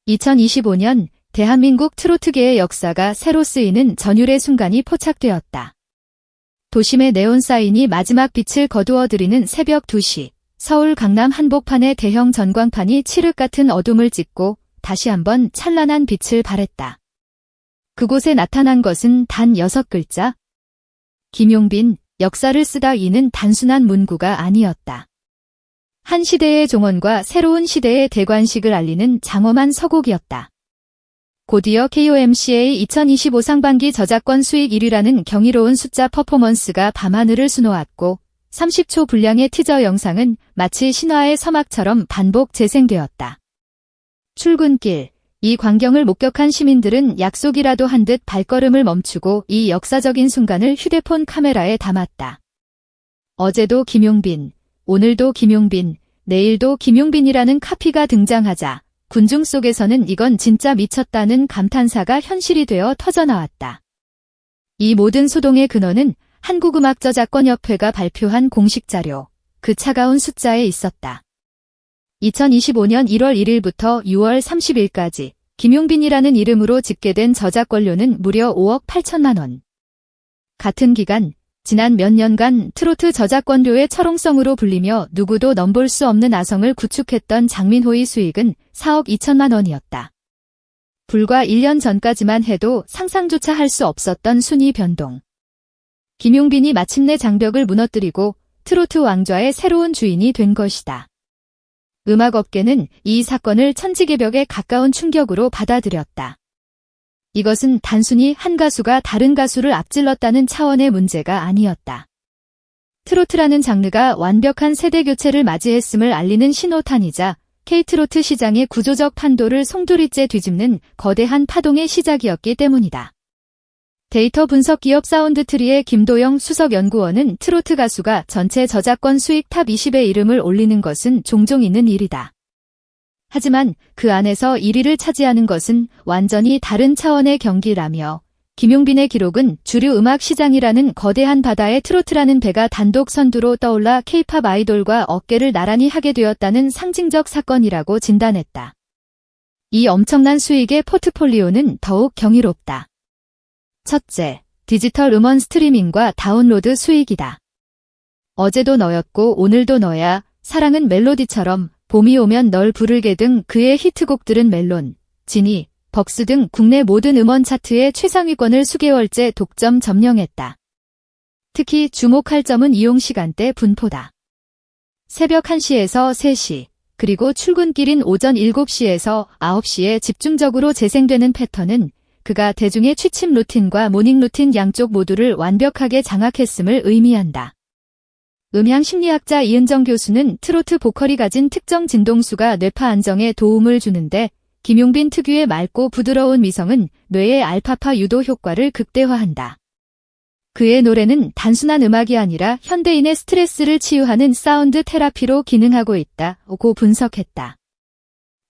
2025년 대한민국 트로트계의 역사가 새로 쓰이는 전율의 순간이 포착되었다. 도심의 네온 사인이 마지막 빛을 거두어들이는 새벽 2시, 서울 강남 한복판의 대형 전광판이 칠흑 같은 어둠을 찢고 다시 한번 찬란한 빛을 발했다. 그곳에 나타난 것은 단 6글자. 김용빈, 역사를 쓰다 이는 단순한 문구가 아니었다. 한 시대의 종언과 새로운 시대의 대관식을 알리는 장엄한 서곡이었다. 곧이어 KOMC의 2025 상반기 저작권 수익 1위라는 경이로운 숫자 퍼포먼스가 밤하늘을 수놓았고 30초 분량의 티저 영상은 마치 신화의 서막처럼 반복 재생되었다. 출근길, 이 광경을 목격한 시민들은 약속이라도 한 듯 발걸음을 멈추고 이 역사적인 순간을 휴대폰 카메라에 담았다. 어제도 김용빈, 오늘도 김용빈, 내일도 김용빈이라는 카피가 등장하자 군중 속에서는 이건 진짜 미쳤다는 감탄사가 현실이 되어 터져나왔다. 이 모든 소동의 근원은 한국음악저작권협회가 발표한 공식 자료, 그 차가운 숫자에 있었다. 2025년 1월 1일부터 6월 30일까지 김용빈이라는 이름으로 집계된 저작권료는 무려 5억 8천만 원. 같은 기간, 지난 몇 년간 트로트 저작권료의 철옹성으로 불리며 누구도 넘볼 수 없는 아성을 구축했던 장민호의 수익은 4억 2천만 원이었다. 불과 1년 전까지만 해도 상상조차 할 수 없었던 순위 변동. 김용빈이 마침내 장벽을 무너뜨리고 트로트 왕좌의 새로운 주인이 된 것이다. 음악업계는 이 사건을 천지개벽에 가까운 충격으로 받아들였다. 이것은 단순히 한 가수가 다른 가수를 앞질렀다는 차원의 문제가 아니었다. 트로트라는 장르가 완벽한 세대교체를 맞이했음을 알리는 신호탄이자 K트로트 시장의 구조적 판도를 송두리째 뒤집는 거대한 파동의 시작이었기 때문이다. 데이터 분석 기업 사운드트리의 김도영 수석연구원은 트로트 가수가 전체 저작권 수익 탑 20에 이름을 올리는 것은 종종 있는 일이다. 하지만 그 안에서 1위를 차지하는 것은 완전히 다른 차원의 경기라며 김용빈의 기록은 주류 음악 시장이라는 거대한 바다에 트로트라는 배가 단독 선두로 떠올라 K-팝 아이돌과 어깨를 나란히 하게 되었다는 상징적 사건이라고 진단했다. 이 엄청난 수익의 포트폴리오는 더욱 경이롭다. 첫째, 디지털 음원 스트리밍과 다운로드 수익이다. 어제도 너였고 오늘도 너야, 사랑은 멜로디처럼, 봄이 오면 널 부를게 등 그의 히트곡들은 멜론, 지니, 벅스 등 국내 모든 음원 차트의 최상위권을 수개월째 독점 점령했다. 특히 주목할 점은 이용 시간대 분포다. 새벽 1시에서 3시, 그리고 출근길인 오전 7시에서 9시에 집중적으로 재생되는 패턴은 그가 대중의 취침 루틴과 모닝 루틴 양쪽 모두를 완벽하게 장악했음을 의미한다. 음향 심리학자 이은정 교수는 트로트 보컬이 가진 특정 진동수가 뇌파 안정에 도움을 주는데 김용빈 특유의 맑고 부드러운 미성은 뇌의 알파파 유도 효과를 극대화한다. 그의 노래는 단순한 음악이 아니라 현대인의 스트레스를 치유하는 사운드 테라피로 기능하고 있다고 분석했다.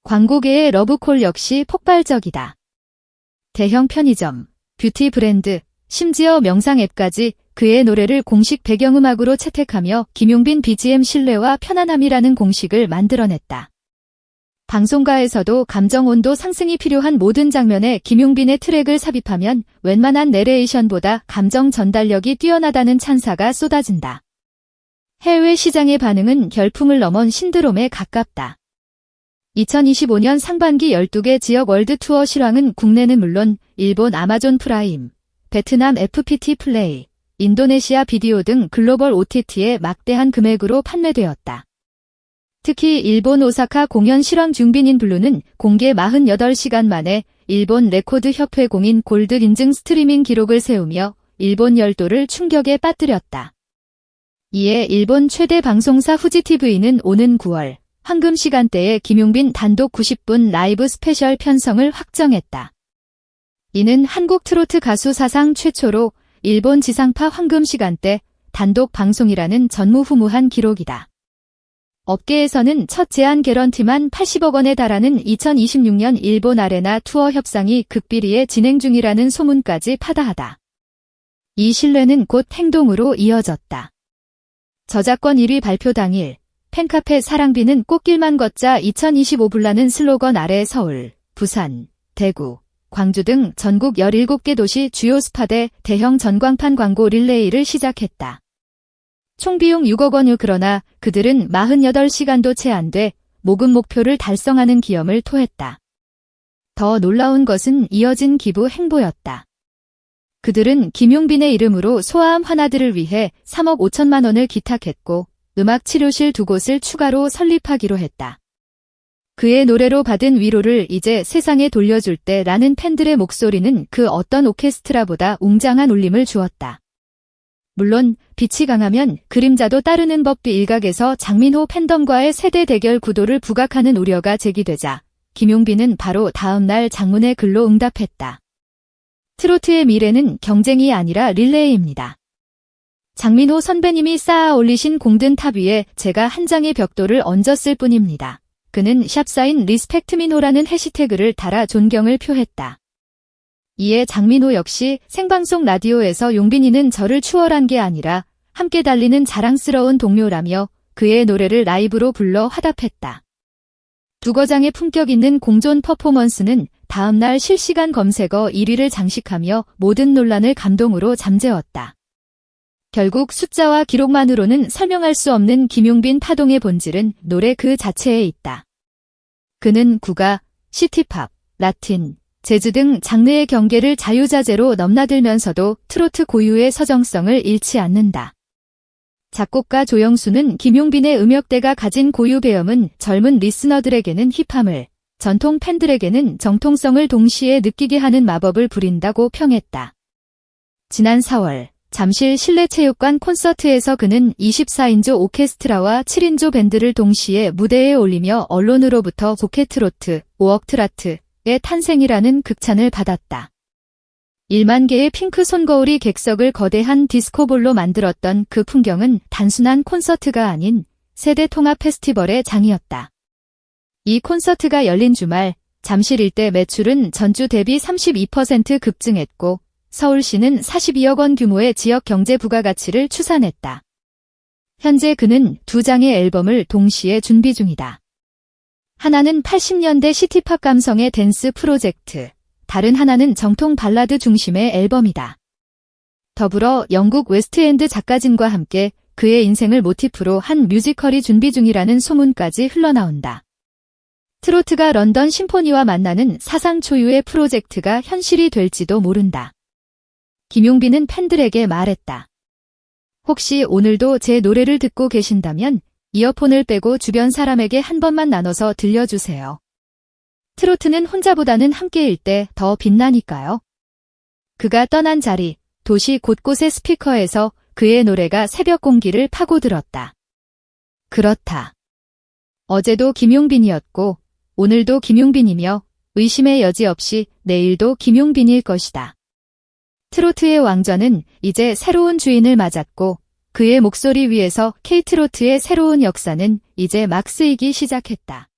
광고계의 러브콜 역시 폭발적이다. 대형 편의점, 뷰티 브랜드, 심지어 명상 앱까지 그의 노래를 공식 배경음악으로 채택하며 김용빈 BGM 신뢰와 편안함이라는 공식을 만들어냈다. 방송가에서도 감정 온도 상승이 필요한 모든 장면에 김용빈의 트랙을 삽입하면 웬만한 내레이션보다 감정 전달력이 뛰어나다는 찬사가 쏟아진다. 해외 시장의 반응은 열풍을 넘은 신드롬에 가깝다. 2025년 상반기 12개 지역 월드 투어 실황은 국내는 물론 일본 아마존 프라임, 베트남 FPT 플레이, 인도네시아 비디오 등 글로벌 OTT에 막대한 금액으로 판매되었다. 특히 일본 오사카 공연 실황 중빈인 블루는 공개 48시간 만에 일본 레코드 협회 공인 골드 인증 스트리밍 기록을 세우며 일본 열도를 충격에 빠뜨렸다. 이에 일본 최대 방송사 후지TV는 오는 9월 황금 시간대에 김용빈 단독 90분 라이브 스페셜 편성을 확정했다. 이는 한국 트로트 가수 사상 최초로 일본 지상파 황금 시간대 단독 방송이라는 전무후무한 기록이다. 업계에서는 첫 제한 개런티만 80억 원에 달하는 2026년 일본 아레나 투어 협상이 극비리에 진행 중이라는 소문까지 파다하다. 이 신뢰는 곧 행동으로 이어졌다. 저작권 1위 발표 당일 팬카페 사랑비는 꽃길만 걷자 2025 불라는 슬로건 아래 서울, 부산, 대구, 광주 등 전국 17개 도시 주요 스팟에 대형 전광판 광고 릴레이를 시작했다. 총 비용 6억 원유. 그러나 그들은 48시간도 채 안 돼 모금 목표를 달성하는 기염을 토했다. 더 놀라운 것은 이어진 기부 행보였다. 그들은 김용빈의 이름으로 소아암 환아들을 위해 3억 5천만 원을 기탁했고 음악 치료실 2곳을 추가로 설립하기로 했다. 그의 노래로 받은 위로를 이제 세상에 돌려줄 때라는 팬들의 목소리는 그 어떤 오케스트라보다 웅장한 울림을 주었다. 물론 빛이 강하면 그림자도 따르는 법 일각에서 장민호 팬덤과의 세대 대결 구도를 부각하는 우려가 제기되자 김용빈은 바로 다음 날 장문의 글로 응답했다. 트로트의 미래는 경쟁이 아니라 릴레이입니다. 장민호 선배님이 쌓아 올리신 공든 탑 위에 제가 한 장의 벽돌을 얹었을 뿐입니다. 그는 샵사인 리스펙트민호라는 해시태그를 달아 존경을 표했다. 이에 장민호 역시 생방송 라디오에서 용빈이는 저를 추월한 게 아니라 함께 달리는 자랑스러운 동료라며 그의 노래를 라이브로 불러 화답했다. 두거장의 품격 있는 공존 퍼포먼스는 다음날 실시간 검색어 1위를 장식하며 모든 논란을 감동으로 잠재웠다. 결국 숫자와 기록만으로는 설명할 수 없는 김용빈 파동의 본질은 노래 그 자체에 있다. 그는 국악, 시티팝, 라틴, 재즈 등 장르의 경계를 자유자재로 넘나들면서도 트로트 고유의 서정성을 잃지 않는다. 작곡가 조영수는 김용빈의 음역대가 가진 고유 배엄은 젊은 리스너들에게는 힙함을, 전통 팬들에게는 정통성을 동시에 느끼게 하는 마법을 부린다고 평했다. 지난 4월 잠실 실내체육관 콘서트에서 그는 24인조 오케스트라와 7인조 밴드를 동시에 무대에 올리며 언론으로부터 고케트로트, 5억 트라트의 탄생이라는 극찬을 받았다. 1만 개의 핑크 손거울이 객석을 거대한 디스코볼로 만들었던 그 풍경은 단순한 콘서트가 아닌 세대 통합 페스티벌의 장이었다. 이 콘서트가 열린 주말 잠실 일대 매출은 전주 대비 32% 급증했고 서울시는 42억 원 규모의 지역 경제 부가가치를 추산했다. 현재 그는 2장의 앨범을 동시에 준비 중이다. 하나는 80년대 시티팝 감성의 댄스 프로젝트, 다른 하나는 정통 발라드 중심의 앨범이다. 더불어 영국 웨스트엔드 작가진과 함께 그의 인생을 모티프로 한 뮤지컬이 준비 중이라는 소문까지 흘러나온다. 트로트가 런던 심포니와 만나는 사상 초유의 프로젝트가 현실이 될지도 모른다. 김용빈은 팬들에게 말했다. 혹시 오늘도 제 노래를 듣고 계신다면 이어폰을 빼고 주변 사람에게 한 번만 나눠서 들려주세요. 트로트는 혼자보다는 함께일 때 더 빛나니까요. 그가 떠난 자리, 도시 곳곳의 스피커에서 그의 노래가 새벽 공기를 파고들었다. 그렇다. 어제도 김용빈이었고 오늘도 김용빈이며 의심의 여지 없이 내일도 김용빈일 것이다. 트로트의 왕좌는 이제 새로운 주인을 맞았고 그의 목소리 위에서 K트로트의 새로운 역사는 이제 막 쓰이기 시작했다.